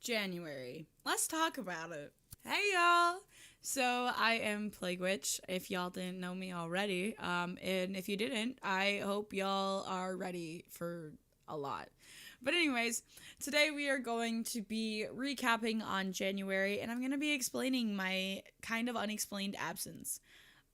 January. Let's talk about it. Hey y'all! So I am Plague Witch, if y'all didn't know me already. And if you didn't, I hope y'all are ready for a lot. But anyways, today we are going to be recapping on January, and I'm going to be explaining my kind of unexplained absence.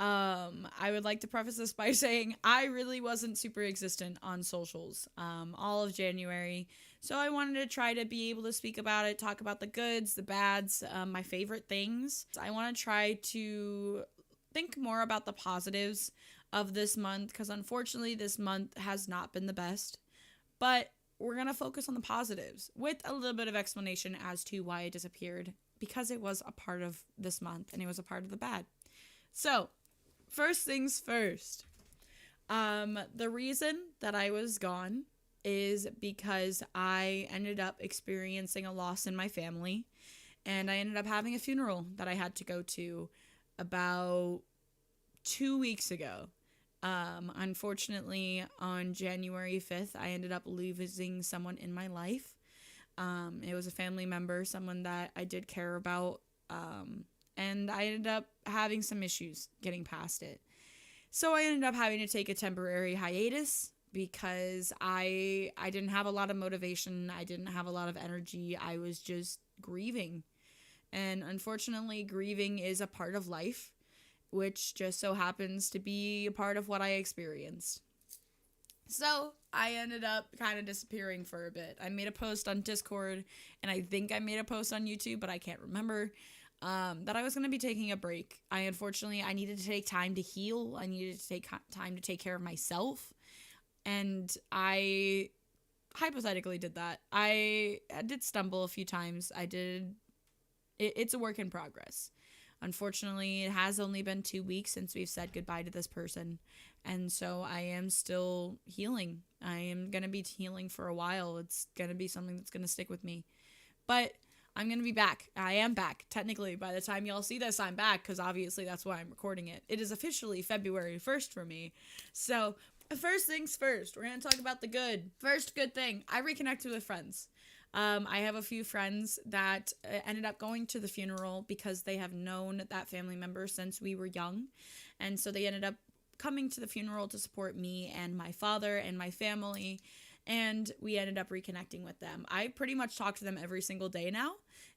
I would like to preface this by saying I really wasn't super existent on socials all of January. So I wanted to try to be able to speak about it, talk about the goods, the bads, my favorite things. I want to try to think more about the positives of this month because unfortunately this month has not been the best. But we're going to focus on the positives with a little bit of explanation as to why it disappeared because it was a part of this month and it was a part of the bad. So, first things first. The reason that I was gone is because I ended up experiencing a loss in my family, and I ended up having a funeral that I had to go to about 2 weeks ago. Unfortunately, on January 5th, I ended up losing someone in my life. It was a family member, someone that I did care about, and I ended up having some issues getting past it. So I ended up having to take a temporary hiatus because I didn't have a lot of motivation. I didn't have a lot of energy. I was just grieving. And unfortunately, grieving is a part of life, which just so happens to be a part of what I experienced. So I ended up kind of disappearing for a bit. I made a post on Discord, and I think I made a post on YouTube, but I can't remember. That I was going to be taking a break. I needed to take time to heal. I needed to take time to take care of myself. And I hypothetically did that. I did stumble a few times. It's a work in progress. Unfortunately, it has only been 2 weeks since we've said goodbye to this person. And so I am still healing. I am going to be healing for a while. It's going to be something that's going to stick with me. But I'm going to be back. I am back. Technically, by the time y'all see this, I'm back because obviously that's why I'm recording it. It is officially February 1st for me. So, first things first, we're going to talk about the good. First good thing, I reconnected with friends. I have a few friends that ended up going to the funeral because they have known that family member since we were young. And so they ended up coming to the funeral to support me and my father and my family. And we ended up reconnecting with them. I pretty much talk to them every single day now.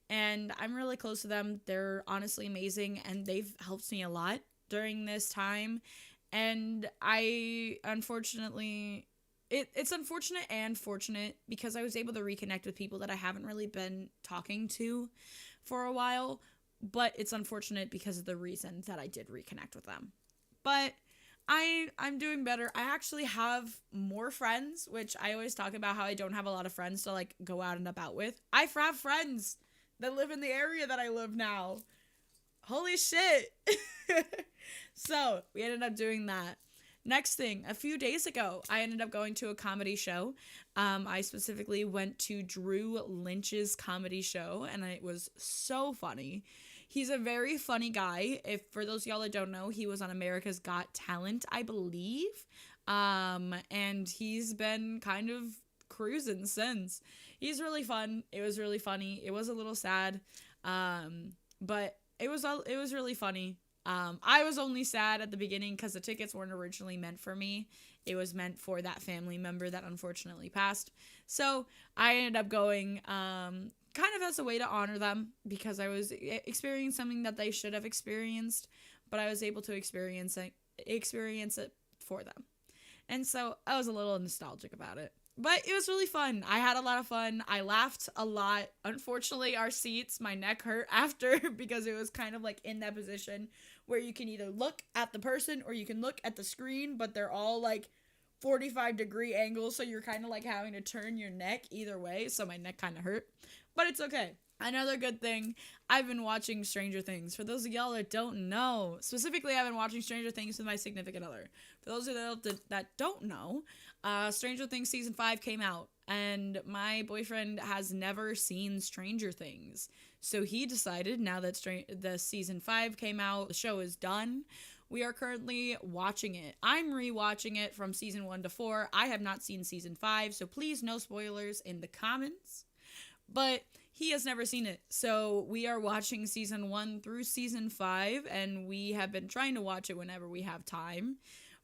And I'm really close to them. They're honestly amazing. And they've helped me a lot during this time. And I, unfortunately, it's unfortunate and fortunate because I was able to reconnect with people that I haven't really been talking to for a while. But it's unfortunate because of the reason that I did reconnect with them. But I'm doing better. I actually have more friends, which I always talk about how I don't have a lot of friends to like go out and about with. I have friends that live in the area that I live now. Holy shit. So we ended up doing that. Next thing, a few days ago, I ended up going to a comedy show. I specifically went to Drew Lynch's comedy show, and it was so funny. He's a very funny guy. If for those of y'all that don't know, he was on America's Got Talent, I believe. And he's been kind of cruising since. He's really fun. It was really funny. It was a little sad. But it was really funny. I was only sad at the beginning because the tickets weren't originally meant for me. It was meant for that family member that unfortunately passed. So I ended up going kind of as a way to honor them because I was experiencing something that they should have experienced, but I was able to experience it for them. And so I was a little nostalgic about it. But it was really fun. I had a lot of fun. I laughed a lot. Unfortunately, our seats, my neck hurt after because it was kind of like in that position where you can either look at the person or you can look at the screen, but they're all like 45-degree angles, so you're kind of like having to turn your neck either way, so my neck kind of hurt. But it's okay. Another good thing, I've been watching Stranger Things. For those of y'all that don't know, specifically I've been watching Stranger Things with my significant other. For those of y'all that don't know, Stranger Things Season 5 came out, and my boyfriend has never seen Stranger Things. So he decided, now that the Season 5 came out, the show is done, we are currently watching it. I'm rewatching it from Season 1 to 4. I have not seen Season 5, so please no spoilers in the comments. But He has never seen it. So we are watching season 1 through season 5, and we have been trying to watch it whenever we have time.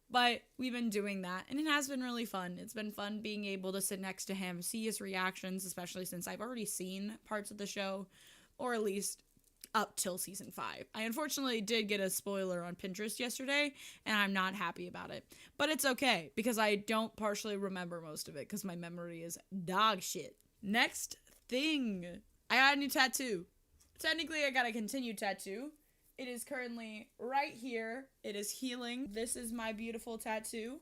But we've been doing that, and it has been really fun. It's been fun being able to sit next to him, see his reactions, especially since I've already seen parts of the show, or at least up till season 5. I unfortunately did get a spoiler on Pinterest yesterday, and I'm not happy about it. But it's okay, because I don't partially remember most of it, because my memory is dog shit. Next thing. I got a new tattoo. Technically, I got a continued tattoo. It is currently right here. It is healing. This is my beautiful tattoo.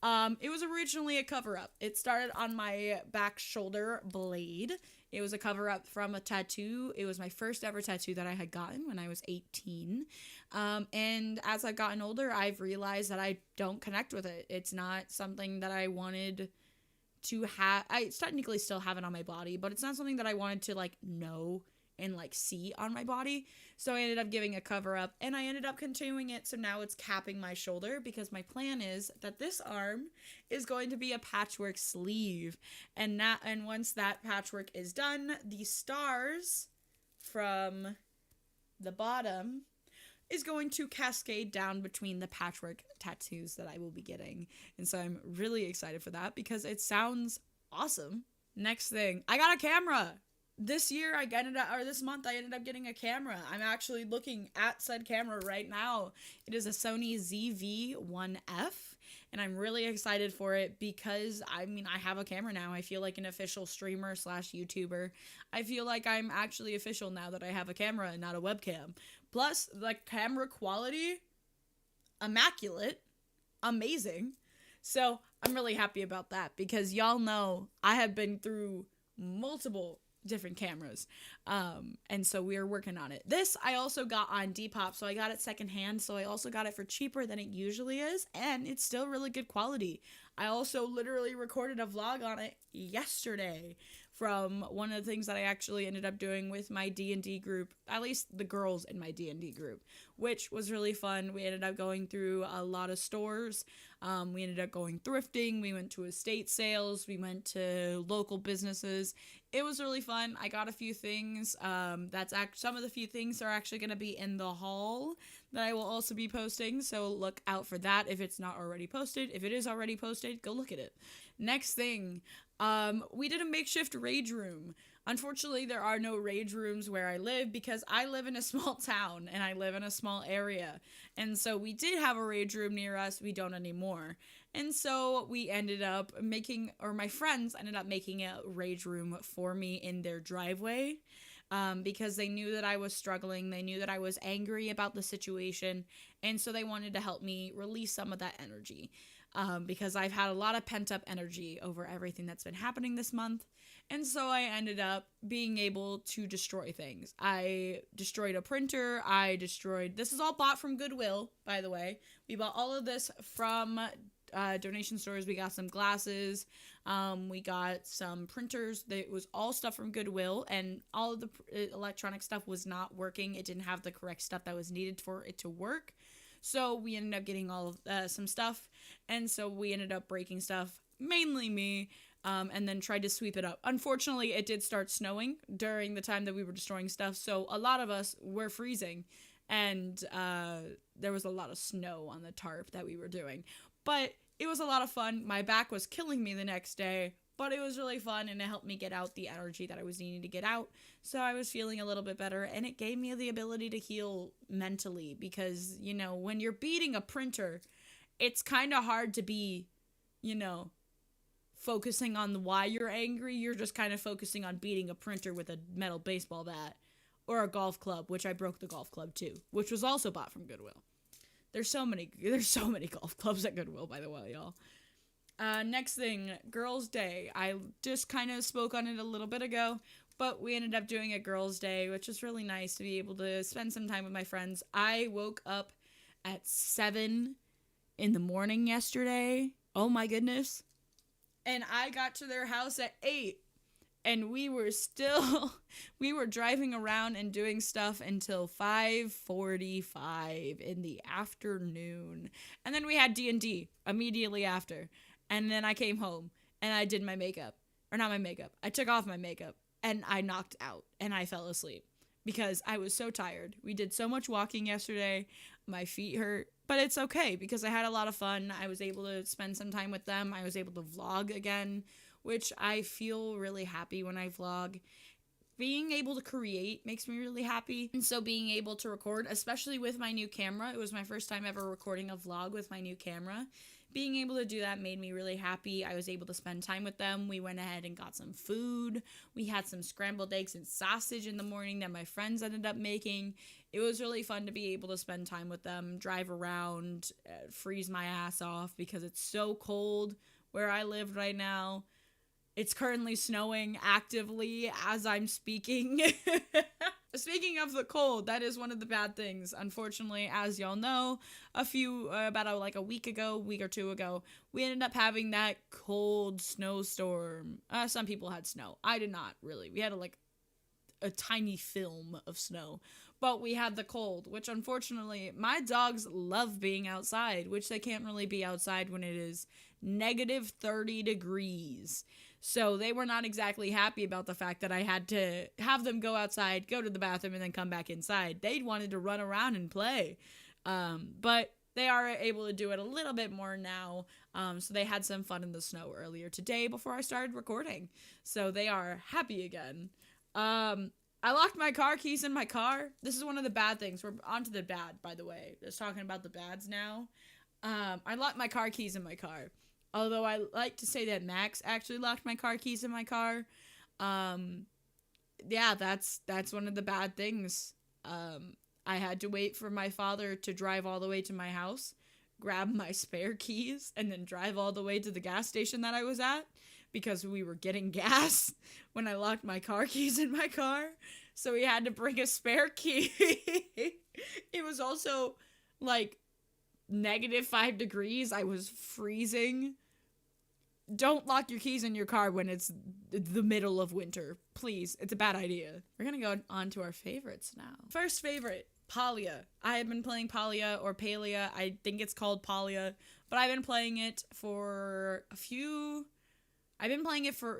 It was originally a cover-up. It started on my back shoulder blade. It was a cover-up from a tattoo. It was my first ever tattoo that I had gotten when I was 18. And as I've gotten older, I've realized that I don't connect with it. It's not something that I wanted to have. I technically still have it on my body, but it's not something that I wanted to, like, know and, like, see on my body. So I ended up giving a cover up, and I ended up continuing it, so now it's capping my shoulder, because my plan is that this arm is going to be a patchwork sleeve, and once that patchwork is done, the stars from the bottom is going to cascade down between the patchwork tattoos that I will be getting. And so I'm really excited for that, because it sounds awesome. Next thing, I got a camera. This month I ended up getting a camera. I'm actually looking at said camera right now. It is a Sony ZV-1F, and I'm really excited for it because, I have a camera now. I feel like an official streamer / YouTuber. I feel like I'm actually official now that I have a camera and not a webcam. Plus, the camera quality, immaculate, amazing. So I'm really happy about that, because y'all know I have been through multiple different cameras, and so we are working on it. This I also got on Depop, so I got it secondhand, so I also got it for cheaper than it usually is, and it's still really good quality. I also literally recorded a vlog on it yesterday from one of the things that I actually ended up doing with my D&D group, at least the girls in my D&D group, which was really fun. We ended up going through a lot of stores. We ended up going thrifting. We went to estate sales. We went to local businesses. It was really fun. I got a few things. Some of the few things are actually going to be in the haul that I will also be posting. So look out for that if it's not already posted. If it is already posted, go look at it. Next thing, we did a makeshift rage room. Unfortunately, there are no rage rooms where I live, because I live in a small town and I live in a small area. And so we did have a rage room near us. We don't anymore. And so we ended up my friends ended up making a rage room for me in their driveway, because they knew that I was struggling. They knew that I was angry about the situation. And so they wanted to help me release some of that energy. Because I've had a lot of pent-up energy over everything that's been happening this month. And so I ended up being able to destroy things. I destroyed a printer. This is all bought from Goodwill, by the way. We bought all of this from donation stores. We got some glasses. We got some printers. It was all stuff from Goodwill, and all of the electronic stuff was not working. It didn't have the correct stuff that was needed for it to work. So we ended up getting all of some stuff, and so we ended up breaking stuff, mainly me, and then tried to sweep it up. Unfortunately, it did start snowing during the time that we were destroying stuff, so a lot of us were freezing, and there was a lot of snow on the tarp that we were doing. But it was a lot of fun. My back was killing me the next day, but it was really fun, and it helped me get out the energy that I was needing to get out. So I was feeling a little bit better, and it gave me the ability to heal mentally, because, when you're beating a printer, it's kind of hard to be, focusing on why you're angry. You're just kind of focusing on beating a printer with a metal baseball bat or a golf club, which I broke the golf club too, which was also bought from Goodwill. There's so many golf clubs at Goodwill, by the way, y'all. Next thing, Girls' Day. I just kind of spoke on it a little bit ago, but we ended up doing a Girls' Day, which was really nice to be able to spend some time with my friends. I woke up at 7 in the morning yesterday. Oh my goodness. And I got to their house at 8. And we were driving around and doing stuff until 5:45 in the afternoon. And then we had D&D immediately after. And then I came home and I did my makeup. Or not my makeup. I took off my makeup. and I knocked out and I fell asleep because I was so tired. We did so much walking yesterday. My feet hurt, but it's okay because I had a lot of fun. I was able to spend some time with them. I was able to vlog again, which I feel really happy when I vlog. Being able to create makes me really happy. And so being able to record, especially with my new camera, it was my first time ever recording a vlog with my new camera. Being able to do that made me really happy. I was able to spend time with them. We went ahead and got some food. We had some scrambled eggs and sausage in the morning that my friends ended up making. It was really fun to be able to spend time with them, drive around, freeze my ass off because it's so cold where I live right now. It's currently snowing actively as I'm speaking. Speaking of the cold, that is one of the bad things. Unfortunately, as y'all know, about a week or two ago, we ended up having that cold snowstorm. Some people had snow. I did not, really. We had a tiny film of snow. But we had the cold, which unfortunately, my dogs love being outside, which they can't really be outside when it is negative 30 degrees. So they were not exactly happy about the fact that I had to have them go outside, go to the bathroom, and then come back inside. They wanted to run around and play. But they are able to do it a little bit more now. So they had some fun in the snow earlier today before I started recording. So they are happy again. I locked my car keys in my car. This is one of the bad things. We're on to the bad, by the way. Just talking about the bads now. I locked my car keys in my car. Although I like to say that Max actually locked my car keys in my car. Yeah, that's one of the bad things. I had to wait for my father to drive all the way to my house, grab my spare keys, and then drive all the way to the gas station that I was at because we were getting gas when I locked my car keys in my car. So we had to bring a spare key. It was also negative 5 degrees. I was freezing. Don't lock your keys in your car when it's the middle of winter. Please, it's a bad idea. We're gonna go on to our favorites now. First favorite, Palia. I have been playing Palia or Palia. I think it's called Palia, but I've been playing it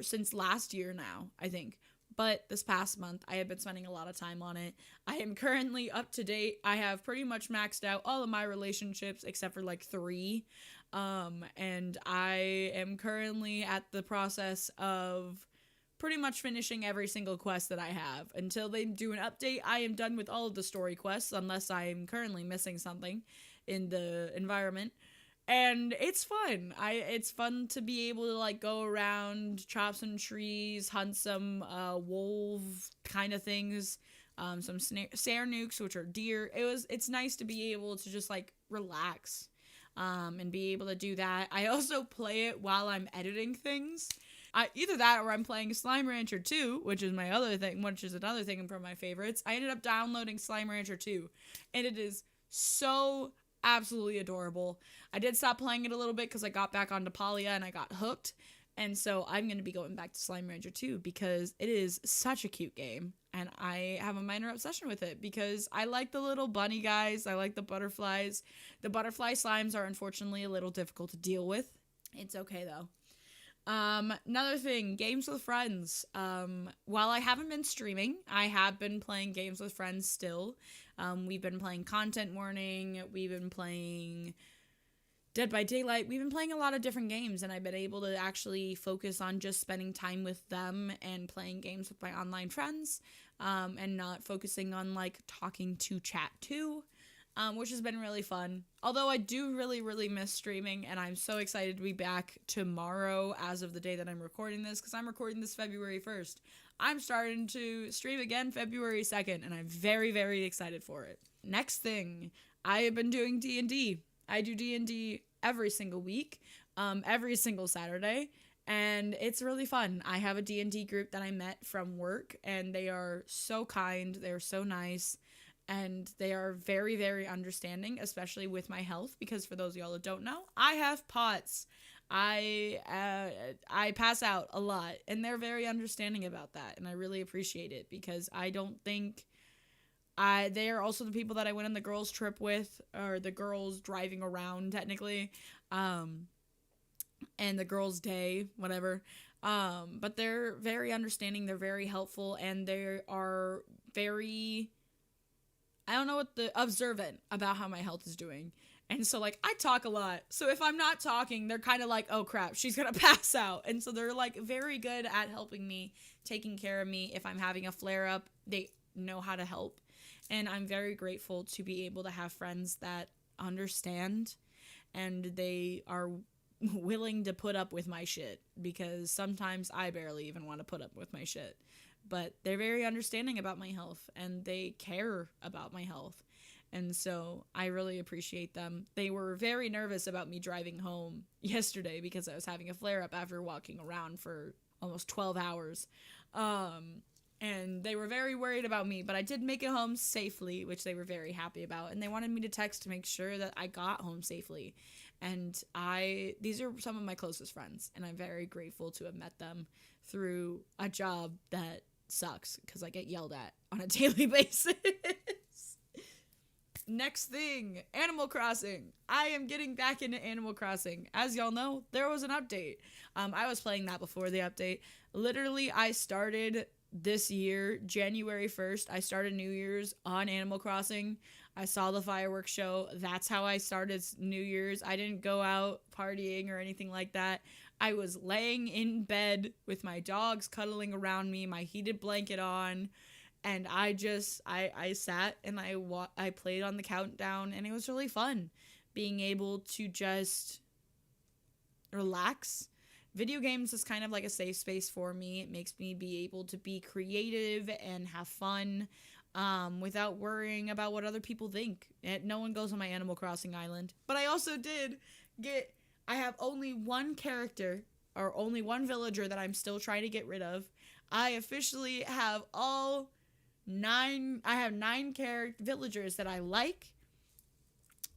since last year now, I think. But this past month, I have been spending a lot of time on it. I am currently up to date. I have pretty much maxed out all of my relationships except for 3. And I am currently at the process of pretty much finishing every single quest that I have. Until they do an update, I am done with all of the story quests, unless I am currently missing something in the environment. And it's fun. It's fun to be able to go around, chop some trees, hunt some wolf kind of things, some Sernukes, which are deer. It's nice to be able to just relax. And be able to do that. I also play it while I'm editing things. Either that or I'm playing Slime Rancher 2, which is another thing from my favorites. I ended up downloading Slime Rancher 2, and it is so absolutely adorable. I did stop playing it a little bit because I got back onto Palia and I got hooked. And so I'm going to be going back to Slime Rancher 2 because it is such a cute game. And I have a minor obsession with it because I like the little bunny guys. I like the butterflies. The butterfly slimes are unfortunately a little difficult to deal with. It's okay though. Another thing, games with friends. While I haven't been streaming, I have been playing games with friends still. We've been playing Content Warning. We've been playing Dead by Daylight. We've been playing a lot of different games, and I've been able to actually focus on just spending time with them and playing games with my online friends, and not focusing on talking to chat too, which has been really fun. Although I do really, really miss streaming, and I'm so excited to be back tomorrow as of the day that I'm recording this, because I'm recording this February 1st. I'm starting to stream again February 2nd, and I'm very, very excited for it. Next thing, I have been doing D&D. I do D&D every single week, every single Saturday, and it's really fun. I have a D&D group that I met from work, and they are so kind, they're so nice, and they are very, very understanding, especially with my health, because for those of y'all that don't know, I have POTS. I pass out a lot, and they're very understanding about that, and I really appreciate it, because I don't think... they are also the people that I went on the girls' trip with, or the girls driving around, technically, and the girls' day, whatever. But they're very understanding, they're very helpful, and they are very, I don't know what the, observant about how my health is doing. And so, like, I talk a lot. So if I'm not talking, they're kind of like, oh crap, she's gonna pass out. And so they're like very good at helping me, taking care of me. If I'm having a flare up, they know how to help. And I'm very grateful to be able to have friends that understand and they are willing to put up with my shit, because sometimes I barely even want to put up with my shit. But they're very understanding about my health and they care about my health. And so I really appreciate them. They were very nervous about me driving home yesterday because I was having a flare up after walking around for almost 12 hours. And they were very worried about me, but I did make it home safely, which they were very happy about. And they wanted me to text to make sure that I got home safely. And these are some of my closest friends, and I'm very grateful to have met them through a job that sucks because I get yelled at on a daily basis. Next thing, Animal Crossing. I am getting back into Animal Crossing. As y'all know, there was an update. I was playing that before the update. Literally, I started this year, January 1st, I started New Year's on Animal Crossing. I saw the fireworks show. That's how I started New Year's. I didn't go out partying or anything like that. I was laying in bed with my dogs cuddling around me, my heated blanket on, and I sat and I played on the countdown, and it was really fun being able to just relax. Video games is kind of like a safe space for me. It makes me be able to be creative and have fun without worrying about what other people think. And no one goes on my Animal Crossing island. But I also I have only one character or only one villager that I'm still trying to get rid of. I officially have I have 9 villagers that I like.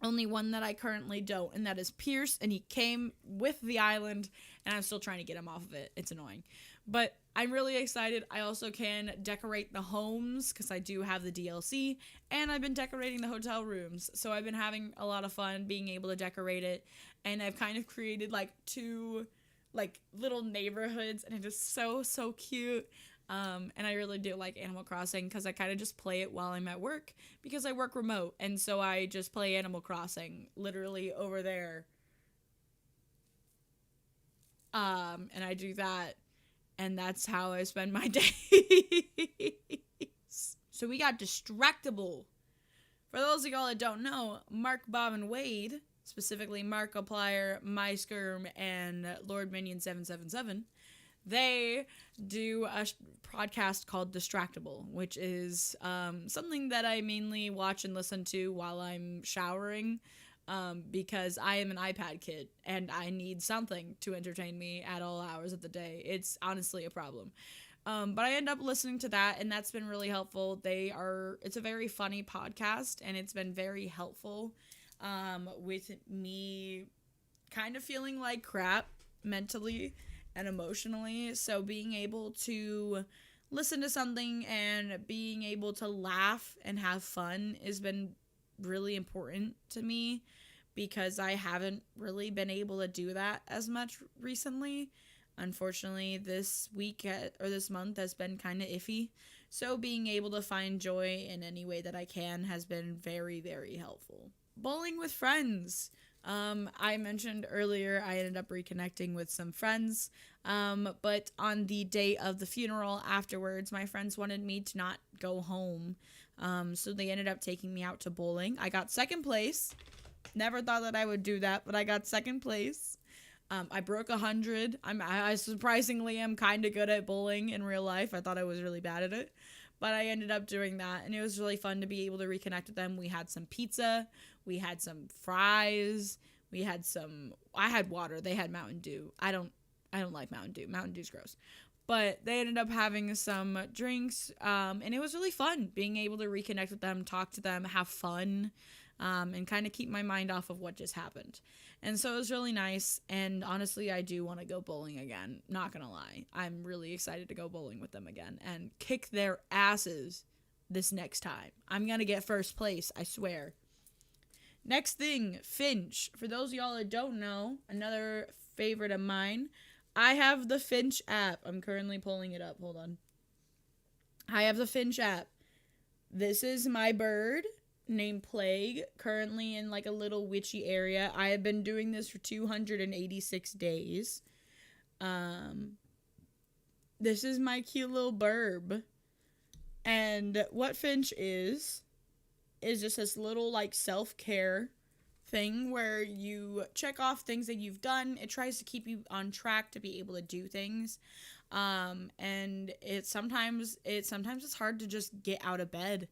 Only one that I currently don't, and that is Pierce, and he came with the island, and I'm still trying to get him off of it. It's annoying. But I'm really excited. I also can decorate the homes, because I do have the DLC, and I've been decorating the hotel rooms. So I've been having a lot of fun being able to decorate it, and I've kind of created, like, 2, like, little neighborhoods, and it is so, so cute. And I really do like Animal Crossing because I kind of just play it while I'm at work because I work remote. And so I just play Animal Crossing literally over there. And I do that. And that's how I spend my days. So we got Distractable. For those of y'all that don't know, Mark, Bob, and Wade, specifically Markiplier, MySkirm, and Lord Minion 777, they do a podcast called Distractable, which is something that I mainly watch and listen to while I'm showering because I am an iPad kid and I need something to entertain me at all hours of the day. It's honestly a problem. But I end up listening to that, and that's been really helpful. It's a very funny podcast, and it's been very helpful with me kind of feeling like crap mentally and emotionally. So being able to listen to something and being able to laugh and have fun has been really important to me because I haven't really been able to do that as much recently. Unfortunately, this week or this month has been kind of iffy. So being able to find joy in any way that I can has been very, very helpful. Bowling with friends. I mentioned earlier I ended up reconnecting with some friends, but on the day of the funeral afterwards, my friends wanted me to not go home, so they ended up taking me out to bowling. I got second place. Never thought that I would do that, but I got second place. I broke 100. I surprisingly am kind of good at bowling in real life. I thought I was really bad at it. But I ended up doing that, and it was really fun to be able to reconnect with them. We had some pizza. We had some fries. I had water. They had Mountain Dew. I don't like Mountain Dew. Mountain Dew's gross. But they ended up having some drinks, and it was really fun being able to reconnect with them, talk to them, have fun, and kind of keep my mind off of what just happened. And so it was really nice, and honestly, I do want to go bowling again, not gonna lie. I'm really excited to go bowling with them again and kick their asses this next time. I'm gonna get first place, I swear. Next thing, Finch. For those of y'all that don't know, another favorite of mine, I have the Finch app. I'm currently pulling it up. Hold on. I have the Finch app. This is my bird named Plague, currently in like a little witchy area. I have been doing this for 286 days. This is my cute little burb. And what Finch is just this little like self-care thing where you check off things that you've done. It tries to keep you on track to be able to do things. And sometimes it's hard to just get out of bed.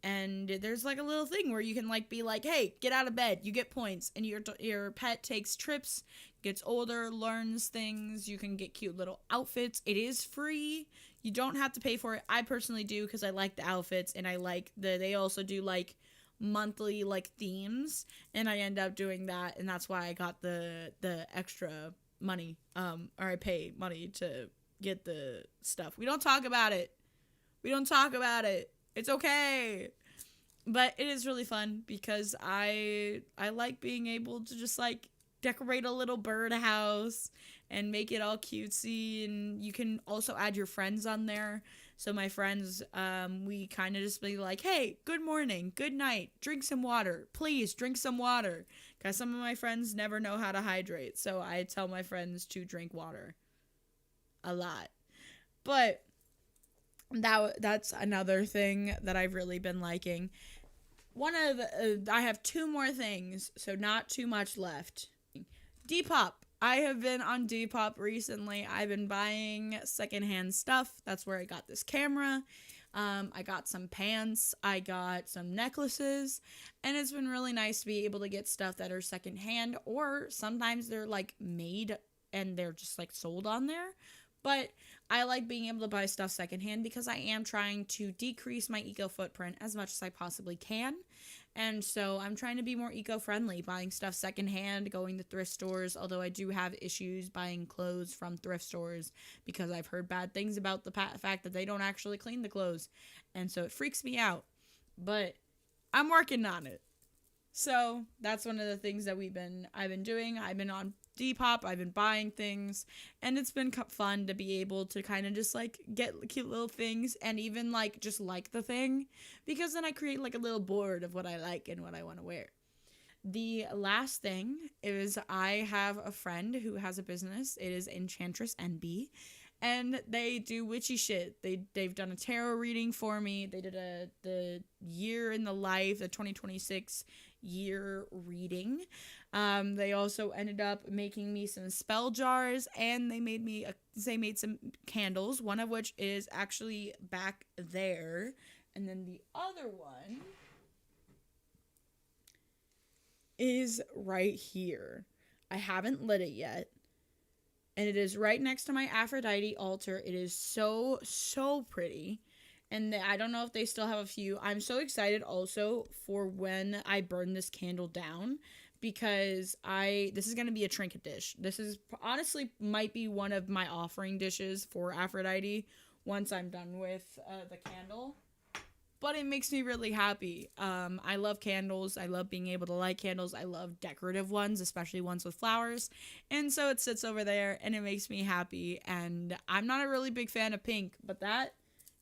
And there's like a little thing where you can like be like, hey, get out of bed, you get points, and your pet takes trips, gets older, learns things. You can get cute little outfits. It is free. You don't have to pay for it. I personally do because I like the outfits, and I like they also do like monthly like themes, and I end up doing that, and that's why I got the extra money, or I pay money to get the stuff. We don't talk about it. It's okay. But it is really fun because I like being able to just like decorate a little birdhouse and make it all cutesy, and you can also add your friends on there. So my friends, we kind of just be like, hey, good morning, good night, drink some water, please drink some water, because some of my friends never know how to hydrate, so I tell my friends to drink water a lot. But that's another thing that I've really been liking. I have 2 more things, so not too much left. Depop. I have been on Depop recently. I've been buying secondhand stuff. That's where I got this camera. I got some pants. I got some necklaces. And it's been really nice to be able to get stuff that are secondhand, or sometimes they're like made and they're just like sold on there. But I like being able to buy stuff secondhand because I am trying to decrease my eco footprint as much as I possibly can. And so I'm trying to be more eco-friendly, buying stuff secondhand, going to thrift stores, although I do have issues buying clothes from thrift stores because I've heard bad things about the fact that they don't actually clean the clothes. And so it freaks me out. But I'm working on it. So that's one of the things that I've been doing. I've been on Depop, I've been buying things, and it's been fun to be able to kind of just like get cute little things and even like just like the thing, because then I create like a little board of what I like and what I want to wear. The last thing is I have a friend who has a business. It is Enchantress NB, and they do witchy shit. They've done a tarot reading for me. They did the year in the life, the 2026 year reading. They also ended up making me some spell jars, and they made some candles, one of which is actually back there, and then the other one is right here. I haven't lit it yet, and it is right next to my Aphrodite altar. It is so pretty. And I don't know if they still have a few. I'm so excited also for when I burn this candle down, because this is going to be a trinket dish. This is honestly might be one of my offering dishes for Aphrodite once I'm done with the candle. But it makes me really happy. I love candles. I love being able to light candles. I love decorative ones, especially ones with flowers. And so it sits over there and it makes me happy. And I'm not a really big fan of pink, but that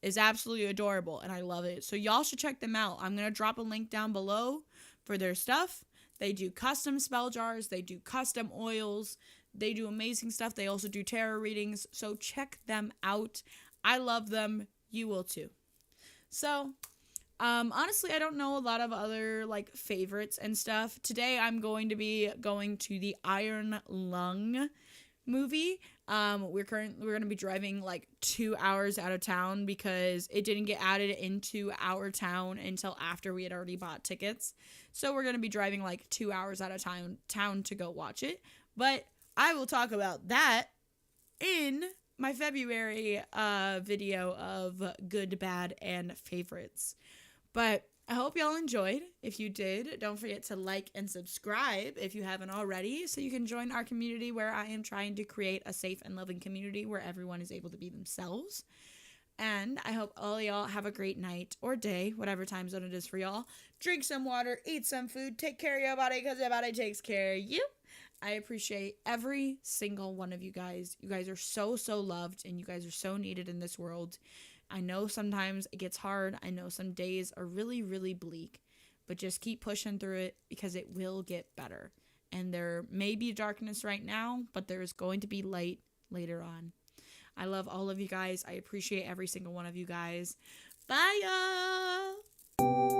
is absolutely adorable and I love it. So y'all should check them out. I'm going to drop a link down below for their stuff. They do custom spell jars. They do custom oils. They do amazing stuff. They also do tarot readings. So check them out. I love them. You will too. So, honestly, I don't know a lot of other like favorites and stuff. Today I'm going to be going to the Iron Lung movie. We're going to be driving like 2 hours out of town because it didn't get added into our town until after we had already bought tickets. So we're going to be driving like 2 hours out of town to go watch it. But I will talk about that in my February video of good, bad, and favorites. But I hope y'all enjoyed. If you did, don't forget to like and subscribe if you haven't already, so you can join our community where I am trying to create a safe and loving community where everyone is able to be themselves. And I hope all y'all have a great night or day, whatever time zone it is for y'all. Drink some water, eat some food, take care of your body because your body takes care of you. I appreciate every single one of you guys. You guys are so, so loved, and you guys are so needed in this world. I know sometimes it gets hard. I know some days are really, really bleak, but just keep pushing through it because it will get better. And there may be darkness right now, but there is going to be light later on. I love all of you guys. I appreciate every single one of you guys. Bye, y'all.